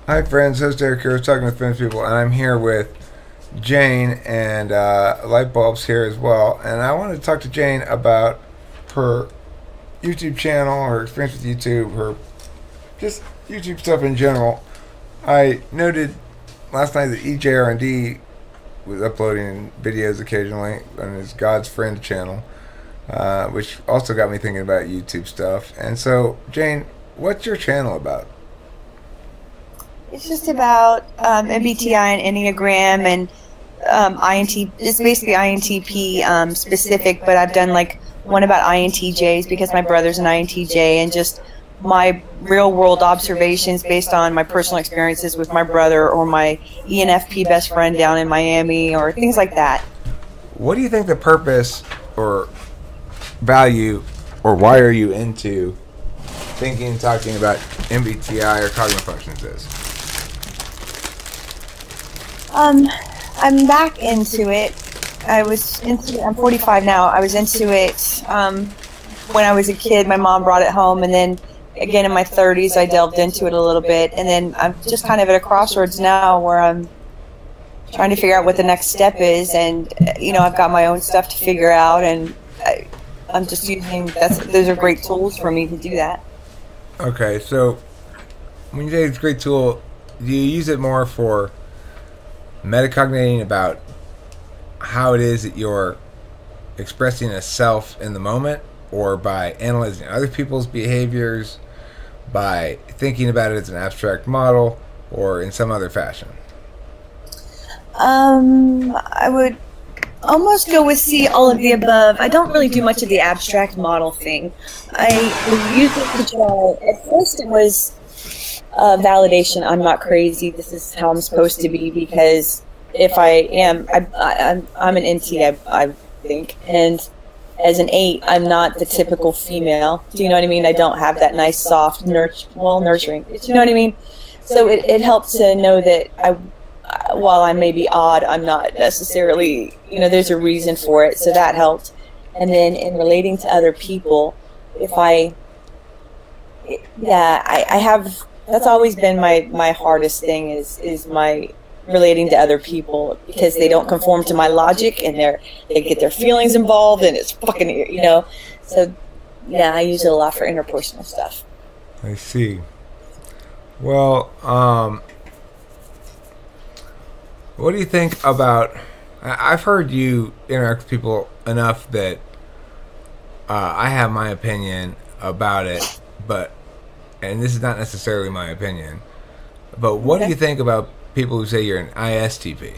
Hi, friends. Host Eric here. Talking with French people, and I'm here with Jane and Light Bulbs here as well. And I wanted to talk to Jane about her YouTube channel, her experience with YouTube, her just YouTube stuff in general. I noted last night that EJR&D was uploading videos occasionally on his God's Friend channel, which also got me thinking about YouTube stuff. And so, Jane, what's your channel about? It's just about MBTI and Enneagram and INT. It's basically INTP specific, but I've done like one about INTJs because my brother's an INTJ, and just my real world observations based on my personal experiences with my brother or my ENFP best friend down in Miami or things like that. What do you think the purpose or value, or why are you into thinking, talking about MBTI or cognitive functions is? Um, I'm back into it. I'm 45 now. I was into it when I was a kid. My mom brought it home, and then again in my 30s, I delved into it a little bit. And then I'm just kind of at a crossroads now where I'm trying to figure out what the next step is. And, I've got my own stuff to figure out, and I'm just those are great tools for me to do that. Okay, so when you say it's a great tool, do you use it more for metacogniting about how it is that you're expressing a self in the moment, or by analyzing other people's behaviors, by thinking about it as an abstract model, or in some other fashion? I would almost go with C, all of the above. I don't really do much of the abstract model thing. I use it to try. At first, it was validation. I'm not crazy. This is how I'm supposed to be, because if I am, I'm an NT, I think, and as an 8, I'm not the typical female. Do you know what I mean? I don't have that nice, soft, nurturing. Do you know what I mean? So it helped to know that while I may be odd, I'm not necessarily, there's a reason for it. So that helped. And then in relating to other people, if I, yeah, I have, that's always been my hardest thing is my relating to other people, because they don't conform to my logic, and they get their feelings involved, and it's fucking, so yeah, I use it a lot for interpersonal stuff. I see. Well, what do you think about? I've heard you interact with people enough that I have my opinion about it, but and this is not necessarily my opinion. But what do Okay. you think about people who say you're an ISTP?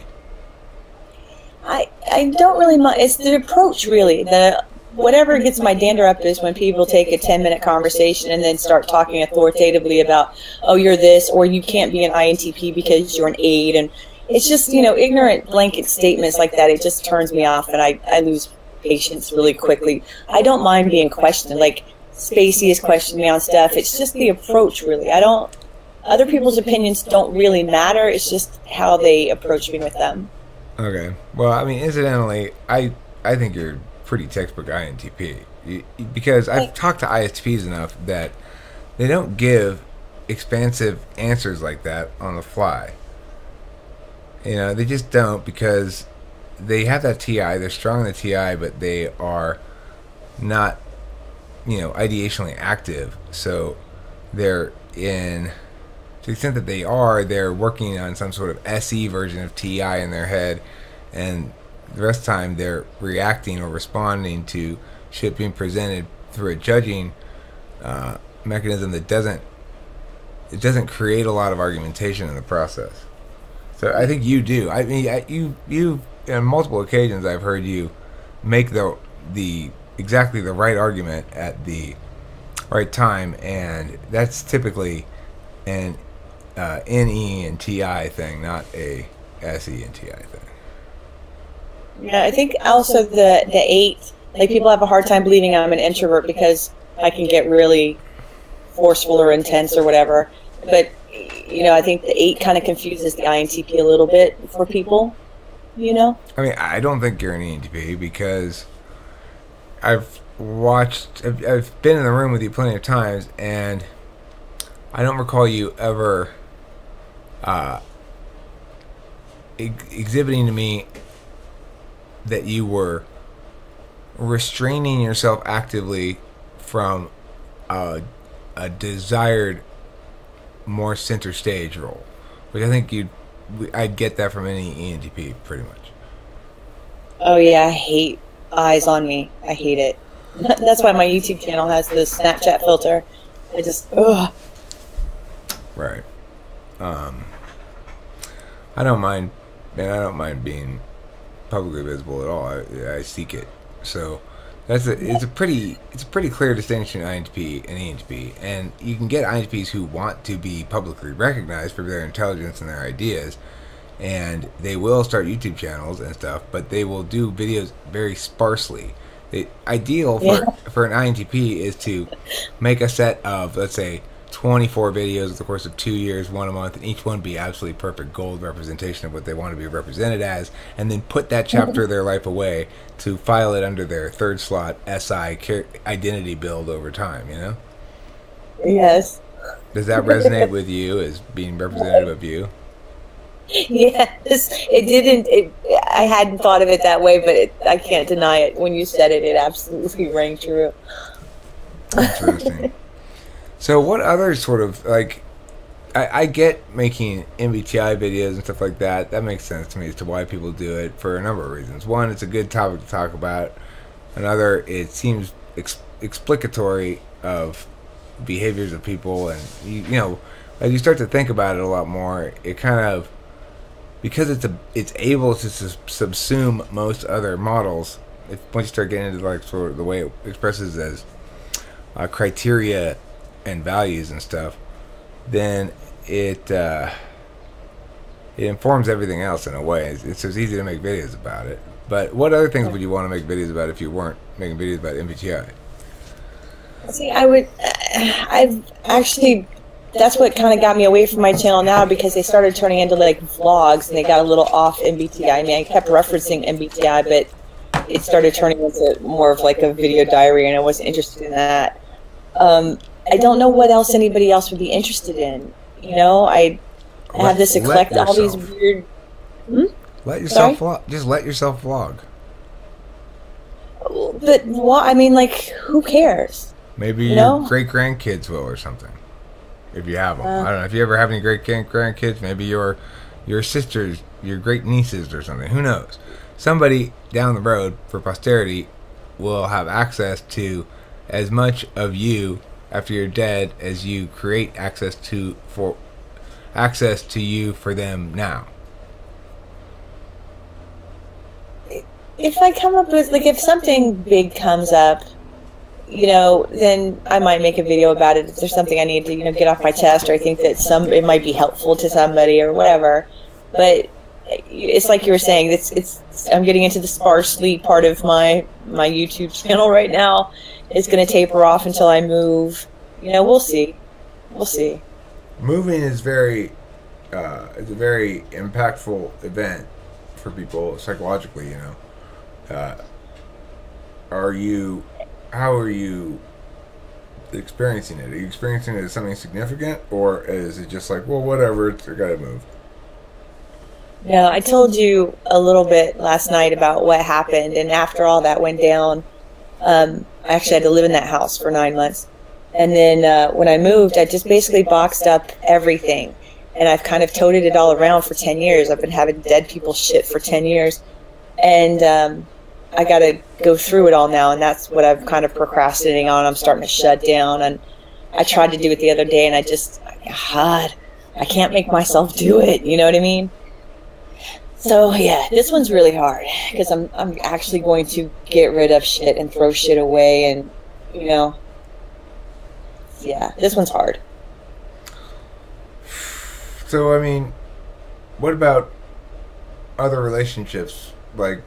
I don't really mind. It's the approach, really. The whatever gets my dander up is when people take a 10-minute conversation and then start talking authoritatively about, oh, you're this, or you can't be an INTP because you're an 8, and it's just, ignorant blanket statements like that. It just turns me off, and I lose patience really quickly. I don't mind being questioned. Like Spacey has questioned me on stuff. It's just the approach, really. I don't. Other people's opinions don't really matter. It's just how they approach me with them. Okay. Well, I mean, incidentally, I think you're pretty textbook INTP. Because I've Like, talked to ISTPs enough that they don't give expansive answers like that on the fly. They just don't, because they have that TI. They're strong in the TI, but they are not, ideationally active. So they're in, to the extent that they're working on some sort of SE version of TI in their head, and the rest of the time they're reacting or responding to shit being presented through a judging mechanism that doesn't create a lot of argumentation in the process. So I think you do. I mean, you on multiple occasions I've heard you make the exactly the right argument at the right time, and that's typically an NE and TI thing, not a SE and TI thing. yeah, I think also the 8, like people have a hard time believing I'm an introvert because I can get really forceful or intense or whatever. But I think the 8 kind of confuses the INTP a little bit for people. You know. I mean, I don't think you're an ENTP, because I've been in the room with you plenty of times, and I don't recall you ever exhibiting to me that you were restraining yourself actively from a desired more center stage role, which I think I'd get that from any ENTP pretty much. Oh yeah, I hate eyes on me. I hate it. That's why my YouTube channel has the Snapchat filter. I just, ugh. Right. I don't mind, man. I don't mind being publicly visible at all. I seek it. So it's a pretty clear distinction INTP and ENTP, and you can get INTPs who want to be publicly recognized for their intelligence and their ideas, and they will start YouTube channels and stuff, but they will do videos very sparsely. The ideal for an INTP is to make a set of, let's say, 24 videos over the course of 2 years, one a month, and each one be absolutely perfect gold representation of what they want to be represented as, and then put that chapter of their life away to file it under their third slot SI identity build over time, you know? Yes. Does that resonate with you as being representative of you? Yes, it didn't. I hadn't thought of it that way, but I can't deny it. When you said it, it absolutely rang true. Interesting. So what other sort of, like, I get making MBTI videos and stuff like that. That makes sense to me as to why people do it for a number of reasons. One, it's a good topic to talk about. Another, it seems explicatory of behaviors of people. And, you know, as you start to think about it a lot more, it kind of, because it's able to subsume most other models, once you start getting into, like, sort of the way it expresses as criteria and values and stuff, then it informs everything else in a way. It's just easy to make videos about it. But what other things would you want to make videos about if you weren't making videos about MBTI? See, I've actually, that's what kind of got me away from my channel now, because they started turning into like vlogs and they got a little off MBTI. I mean, I kept referencing MBTI, but it started turning into more of like a video diary, and I wasn't interested in that. I don't know what else anybody else would be interested in. You know, I have this eclectic, all these weird. Let yourself vlog. Just let yourself vlog. But what? I mean, like, who cares? Maybe your great grandkids will, or something. If you have them, I don't know. If you ever have any great grandkids, maybe your sisters, your great nieces, or something. Who knows? Somebody down the road for posterity will have access to as much of you after you're dead as you create access to you for them now. If I come up with, like, if something big comes up, you know, then I might make a video about it. If there's something I need to, you know, get off my chest, or I think that it might be helpful to somebody or whatever. But it's like you were saying, I'm getting into the sparsely part of my YouTube channel right now. It's going to taper off until I move. You know, we'll see. Moving is it's a very impactful event for people psychologically, you know. How are you experiencing it? Are you experiencing it as something significant, or is it just like, well, whatever, I gotta move? Yeah, I told you a little bit last night about what happened, and after all that went down, I actually had to live in that house for 9 months. And then when I moved, I just basically boxed up everything. And I've kind of toted it all around for 10 years. I've been having dead people shit for 10 years. And I got to go through it all now. And that's what I'm kind of procrastinating on. I'm starting to shut down. And I tried to do it the other day, and God, I can't make myself do it. You know what I mean? So yeah, this one's really hard, because I'm actually going to get rid of shit and throw shit away, and, you know, yeah, this one's hard. So, I mean, what about other relationships, like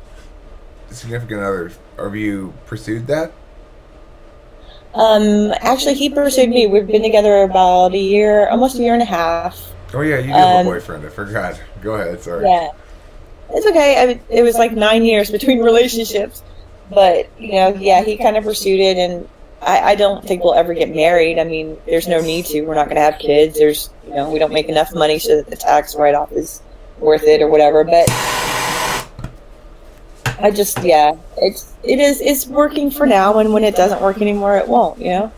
significant others? Have you pursued that? Actually, he pursued me. We've been together about a year, almost a year and a half. Oh yeah, you do have a boyfriend. I forgot. Go ahead. Sorry. Yeah. It's okay. It was like 9 years between relationships, but, you know, yeah, he kind of pursued it, and I don't think we'll ever get married. I mean, there's no need to. We're not going to have kids. There's, we don't make enough money so that the tax write-off is worth it or whatever. But I just, it's working for now. And when it doesn't work anymore, it won't, Do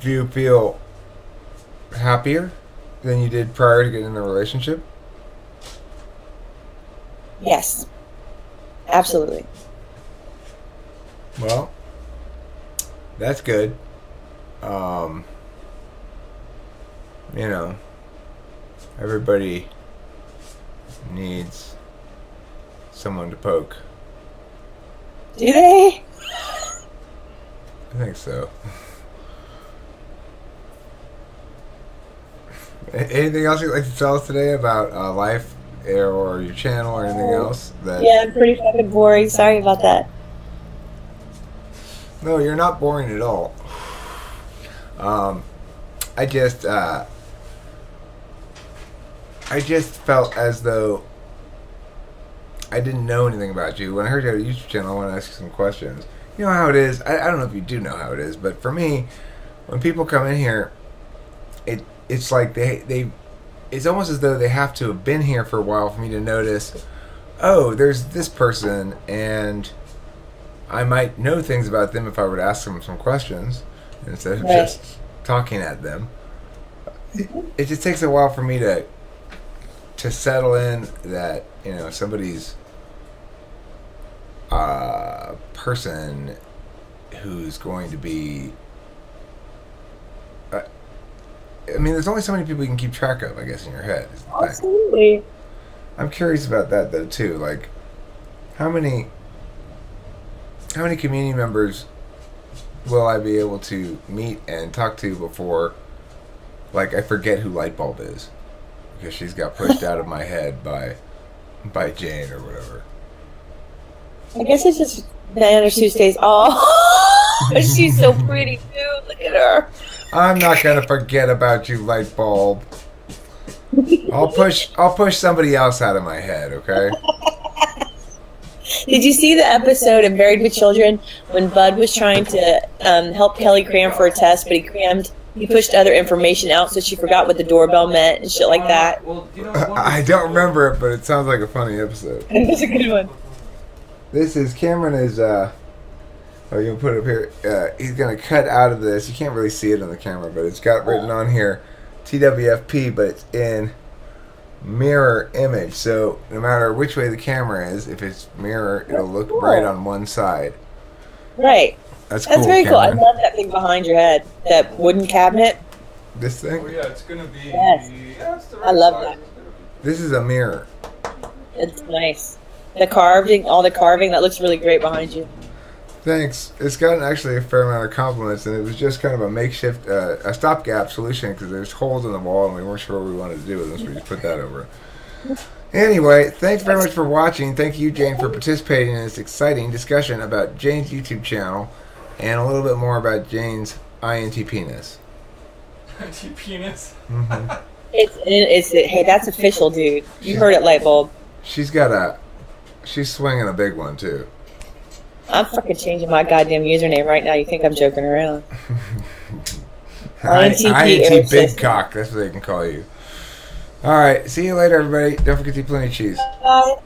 you feel happier than you did prior to getting in a relationship? Yes, absolutely. Well, that's good. Everybody needs someone to poke. Do they? I think so. Anything else you'd like to tell us today about life or your channel or anything else? Yeah, I'm pretty fucking boring. Sorry about that. No, you're not boring at all. I just felt as though I didn't know anything about you. When I heard you had a YouTube channel, I want to ask you some questions. You know how it is. I don't know if you do know how it is, but for me, when people come in here, it's like it's almost as though they have to have been here for a while for me to notice, oh, there's this person, and I might know things about them if I were to ask them some questions instead of just talking at them. It just takes a while for me to settle in that somebody's person who's going to be. I mean, there's only so many people you can keep track of, I guess, in your head. Absolutely. I'm curious about that though too. Like, how many community members will I be able to meet and talk to before, like, I forget who Lightbulb is because she's got pushed out of my head by Jane or whatever. I guess it's just Diana Sue stays. Oh, she's so pretty too. Look at her. I'm not gonna forget about you, Lightbulb. I'll push somebody else out of my head, okay? Did you see the episode of Married with Children when Bud was trying to help Kelly cram for a test, but he pushed other information out, so she forgot what the doorbell meant and shit like that? I don't remember it, but it sounds like a funny episode. It's a good one. This is Cameron is you can put it up here. He's gonna cut out of this. You can't really see it on the camera, but it's got written on here TWFP, but it's in mirror image. So no matter which way the camera is, if it's mirror, it'll look right on one side. Right. That's cool, very cool. I Cameron. love that thing behind your head. That wooden cabinet. This thing? Oh yeah, it's gonna be. Yes. Yeah, it's the right I love size. that. This is a mirror. It's nice. The carving, all the carving, that looks really great behind you. Thanks. It's gotten actually a fair amount of compliments, and it was just kind of a makeshift, a stopgap solution because there's holes in the wall, and we weren't sure what we wanted to do with them, so we just put that over. Anyway, thanks very much for watching. Thank you, Jane, for participating in this exciting discussion about Jane's YouTube channel and a little bit more about Jane's INTP-ness. Penis. Mm-hmm. Hey, that's official, dude. You heard it, Lightbulb. She's swinging a big one, too. I'm fucking changing my goddamn username right now. You think I'm joking around? INT Big Cock. That's what they can call you. All right. See you later, everybody. Don't forget to eat plenty of cheese. Bye.